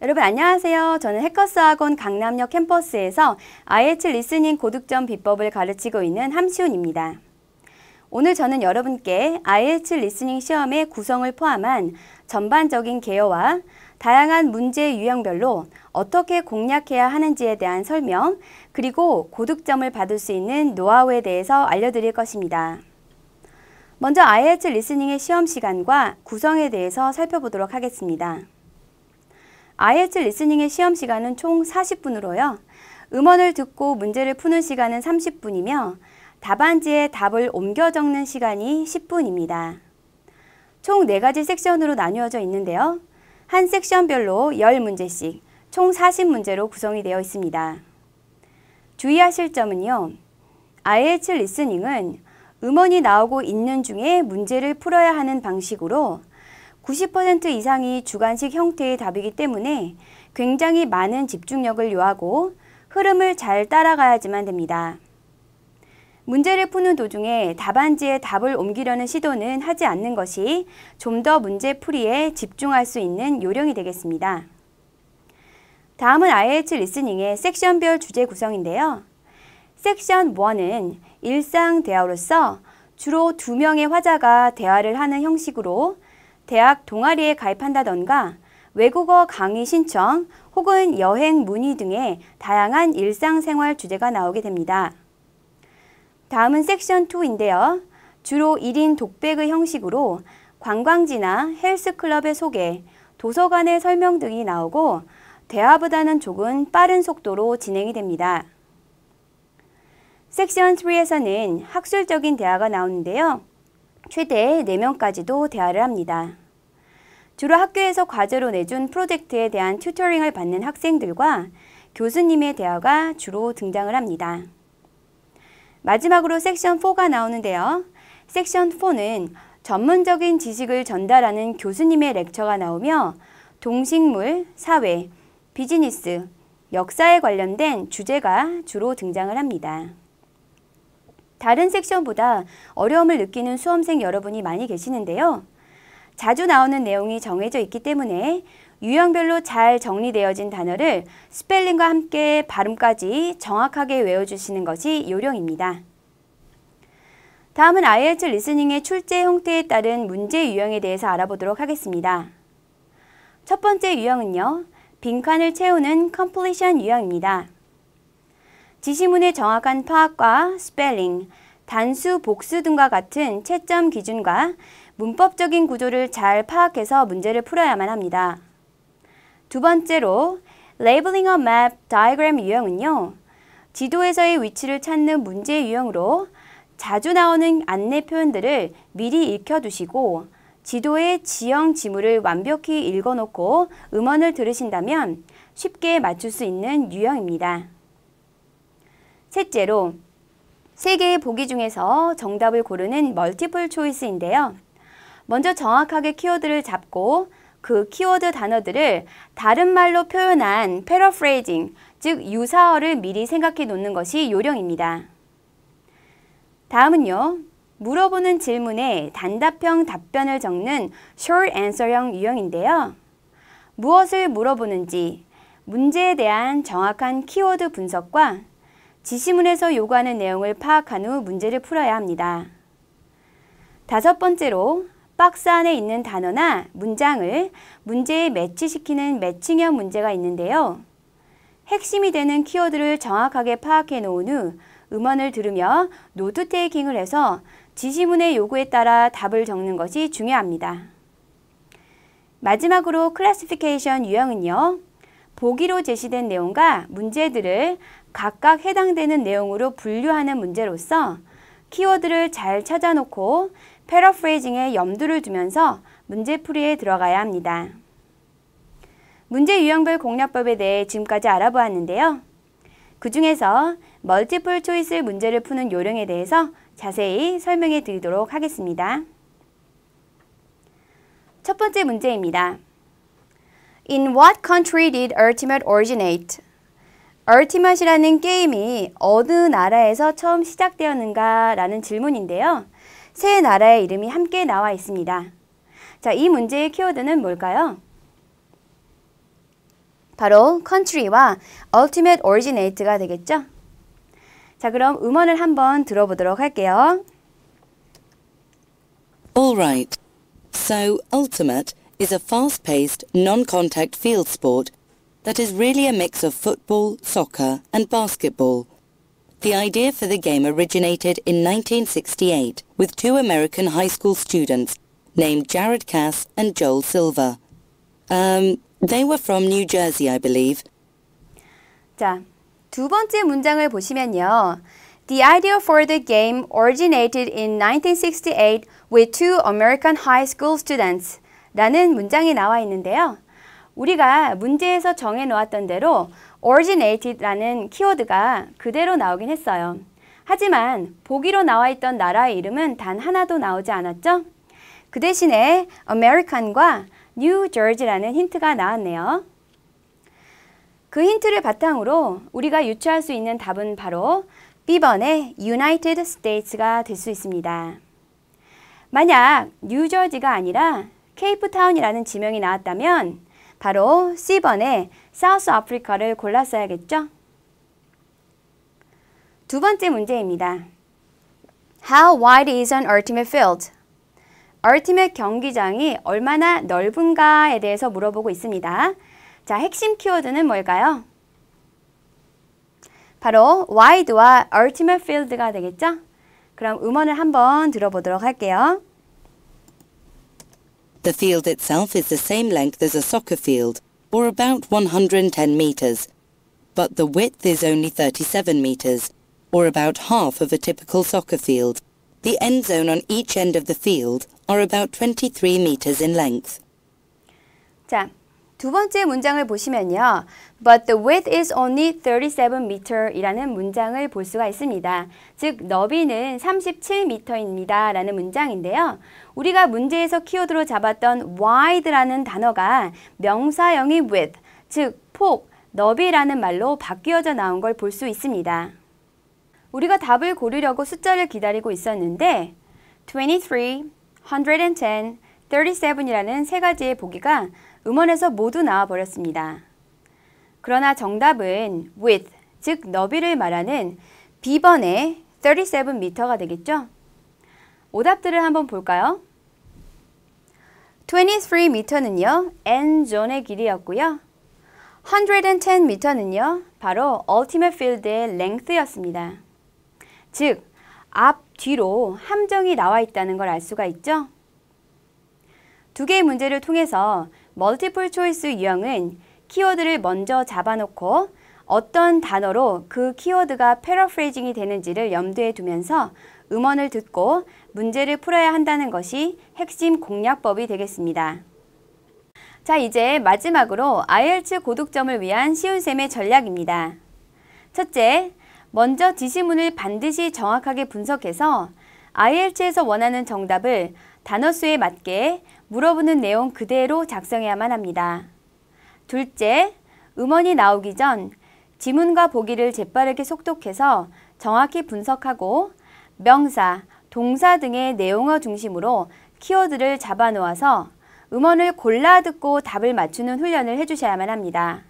여러분 안녕하세요. 저는 해커스학원 강남역 캠퍼스에서 IELTS 리스닝 고득점 비법을 가르치고 있는 함시훈입니다. 오늘 저는 여러분께 IELTS 리스닝 시험의 구성을 포함한 전반적인 개요와 다양한 문제 유형별로 어떻게 공략해야 하는지에 대한 설명, 그리고 고득점을 받을 수 있는 노하우에 대해서 알려드릴 것입니다. 먼저 IELTS 리스닝의 시험 시간과 구성에 대해서 살펴보도록 하겠습니다. IELTS 리스닝의 시험 시간은 총 40분으로요. 음원을 듣고 문제를 푸는 시간은 30분이며 답안지에 답을 옮겨 적는 시간이 10분입니다. 총 4가지 섹션으로 나누어져 있는데요. 한 섹션별로 10문제씩 총 40문제로 구성이 되어 있습니다. 주의하실 점은요. IELTS 리스닝은 음원이 나오고 있는 중에 문제를 풀어야 하는 방식으로 90% 이상이 주관식 형태의 답이기 때문에 굉장히 많은 집중력을 요하고 흐름을 잘 따라가야지만 됩니다. 문제를 푸는 도중에 답안지에 답을 옮기려는 시도는 하지 않는 것이 좀 더 문제 풀이에 집중할 수 있는 요령이 되겠습니다. 다음은 IELTS 리스닝의 섹션별 주제 구성인데요. 섹션 1은 일상 대화로서 주로 2명의 화자가 대화를 하는 형식으로 대학 동아리에 가입한다던가 외국어 강의 신청 혹은 여행 문의 등의 다양한 일상생활 주제가 나오게 됩니다. 다음은 섹션 2인데요. 주로 1인 독백의 형식으로 관광지나 헬스클럽의 소개, 도서관의 설명 등이 나오고 대화보다는 조금 빠른 속도로 진행이 됩니다. 섹션 3에서는 학술적인 대화가 나오는데요. 최대 4명까지도 대화를 합니다. 주로 학교에서 과제로 내준 프로젝트에 대한 튜터링을 받는 학생들과 교수님의 대화가 주로 등장을 합니다. 마지막으로 섹션 4가 나오는데요. 섹션 4는 전문적인 지식을 전달하는 교수님의 렉처가 나오며 동식물, 사회, 비즈니스, 역사에 관련된 주제가 주로 등장을 합니다. 다른 섹션보다 어려움을 느끼는 수험생 여러분이 많이 계시는데요. 자주 나오는 내용이 정해져 있기 때문에 유형별로 잘 정리되어진 단어를 스펠링과 함께 발음까지 정확하게 외워주시는 것이 요령입니다. 다음은 IELTS 리스닝의 출제 형태에 따른 문제 유형에 대해서 알아보도록 하겠습니다. 첫 번째 유형은요. 빈칸을 채우는 completion 유형입니다. 지시문의 정확한 파악과 스펠링, 단수, 복수 등과 같은 채점 기준과 문법적인 구조를 잘 파악해서 문제를 풀어야만 합니다. 두 번째로 Labeling a Map Diagram 유형은요. 지도에서의 위치를 찾는 문제 유형으로 자주 나오는 안내 표현들을 미리 익혀두시고 지도의 지형 지물을 완벽히 읽어놓고 음원을 들으신다면 쉽게 맞출 수 있는 유형입니다. 셋째로 3개의 보기 중에서 정답을 고르는 멀티플 초이스인데요. 먼저 정확하게 키워드를 잡고 그 키워드 단어들을 다른 말로 표현한 패러프레이징, 즉 유사어를 미리 생각해 놓는 것이 요령입니다. 다음은요. 물어보는 질문에 단답형 답변을 적는 short answer형 유형인데요. 무엇을 물어보는지, 문제에 대한 정확한 키워드 분석과 지시문에서 요구하는 내용을 파악한 후 문제를 풀어야 합니다. 다섯 번째로 박스 안에 있는 단어나 문장을 문제에 매치시키는 매칭형 문제가 있는데요. 핵심이 되는 키워드를 정확하게 파악해 놓은 후 음원을 들으며 노트 테이킹을 해서 지시문의 요구에 따라 답을 적는 것이 중요합니다. 마지막으로 클래시피케이션 유형은요. 보기로 제시된 내용과 문제들을 각각 해당되는 내용으로 분류하는 문제로서 키워드를 잘 찾아놓고 패러프레이징에 염두를 두면서 문제풀이에 들어가야 합니다. 문제 유형별 공략법에 대해 지금까지 알아보았는데요. 그 중에서 멀티플 초이스 문제를 푸는 요령에 대해서 자세히 설명해 드리도록 하겠습니다. 첫 번째 문제입니다. In what country did Ultimate originate? Ultimate이라는 게임이 어느 나라에서 처음 시작되었는가 라는 질문인데요. 세 나라의 이름이 함께 나와 있습니다. 자, 이 문제의 키워드는 뭘까요? 바로 country와 ultimate originate가 되겠죠? 자, 그럼 음원을 한번 들어보도록 할게요. All right. So, ultimate is a fast-paced, non-contact field sport that is really a mix of football, soccer and basketball. The idea for the game originated in 1968 with two American high school students named Jared Cass and Joel Silver. They were from New Jersey, I believe. 자, 두 번째 문장을 보시면요. The idea for the game originated in 1968 with two American high school students 라는 문장이 나와 있는데요. 우리가 문제에서 정해놓았던 대로 originated라는 키워드가 그대로 나오긴 했어요. 하지만 보기로 나와 있던 나라의 이름은 단 하나도 나오지 않았죠? 그 대신에 American과 New Jersey라는 힌트가 나왔네요. 그 힌트를 바탕으로 우리가 유추할 수 있는 답은 바로 B번의 United States가 될 수 있습니다. 만약 뉴저지가 아니라 케이프타운이라는 지명이 나왔다면 바로 C번의 사우스 아프리카를 골랐어야겠죠? 두 번째 문제입니다. How wide is an ultimate field? ultimate 경기장이 얼마나 넓은가에 대해서 물어보고 있습니다. 자, 핵심 키워드는 뭘까요? 바로 wide와 ultimate field가 되겠죠? 그럼 음원을 한번 들어보도록 할게요. The field itself is the same length as a soccer field, or about 110 meters, but the width is only 37 meters, or about half of a typical soccer field. The end zone on each end of the field are about 23 meters in length. 자, 두 번째 문장을 보시면요. But the width is only 37 meter 이라는 문장을 볼 수가 있습니다. 즉, 너비는 37m입니다 라는 문장인데요. 우리가 문제에서 키워드로 잡았던 wide라는 단어가 명사형인 width, 즉, 폭, 너비라는 말로 바뀌어져 나온 걸 볼 수 있습니다. 우리가 답을 고르려고 숫자를 기다리고 있었는데 23, 110, 37이라는 세 가지의 보기가 음원에서 모두 나와 버렸습니다. 그러나 정답은 width, 즉 너비를 말하는 B번의 37m가 되겠죠? 오답들을 한번 볼까요? 23m는요, endzone의 길이였고요. 110m는요, 바로 ultimate field의 length였습니다. 즉, 앞, 뒤로 함정이 나와 있다는 걸 알 수가 있죠? 두 개의 문제를 통해서 멀티플 초이스 유형은 키워드를 먼저 잡아놓고 어떤 단어로 그 키워드가 패러프레이징이 되는지를 염두에 두면서 음원을 듣고 문제를 풀어야 한다는 것이 핵심 공략법이 되겠습니다. 자, 이제 마지막으로 IELTS 고득점을 위한 쉬운셈의 전략입니다. 첫째, 먼저 지시문을 반드시 정확하게 분석해서 IELTS에서 원하는 정답을 단어 수에 맞게 물어보는 내용 그대로 작성해야만 합니다. 둘째, 음원이 나오기 전 지문과 보기를 재빠르게 속독해서 정확히 분석하고 명사, 동사 등의 내용어 중심으로 키워드를 잡아놓아서 음원을 골라 듣고 답을 맞추는 훈련을 해주셔야만 합니다.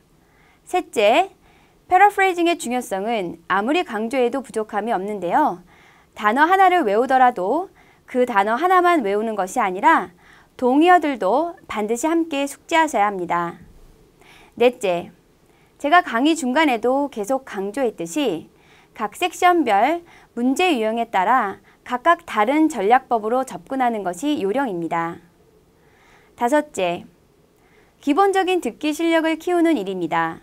셋째, 패러프레이징의 중요성은 아무리 강조해도 부족함이 없는데요. 단어 하나를 외우더라도 그 단어 하나만 외우는 것이 아니라 동의어들도 반드시 함께 숙지하셔야 합니다. 넷째, 제가 강의 중간에도 계속 강조했듯이 각 섹션별 문제 유형에 따라 각각 다른 전략법으로 접근하는 것이 요령입니다. 다섯째, 기본적인 듣기 실력을 키우는 일입니다.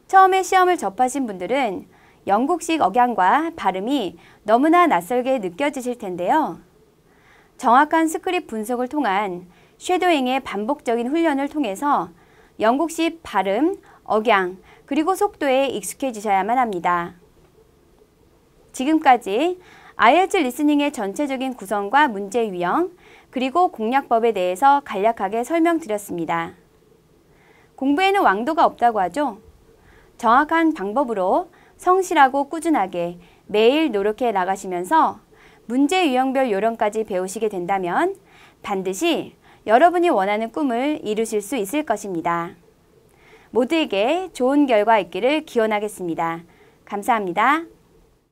처음에 시험을 접하신 분들은 영국식 억양과 발음이 너무나 낯설게 느껴지실 텐데요. 정확한 스크립 분석을 통한 쉐도잉의 반복적인 훈련을 통해서 영국식 발음, 억양, 그리고 속도에 익숙해지셔야만 합니다. 지금까지 IELTS 리스닝의 전체적인 구성과 문제 유형, 그리고 공략법에 대해서 간략하게 설명드렸습니다. 공부에는 왕도가 없다고 하죠. 정확한 방법으로 성실하고 꾸준하게 매일 노력해 나가시면서 문제 유형별 요령까지 배우시게 된다면 반드시 여러분이 원하는 꿈을 이루실 수 있을 것입니다. 모두에게 좋은 결과 있기를 기원하겠습니다. 감사합니다.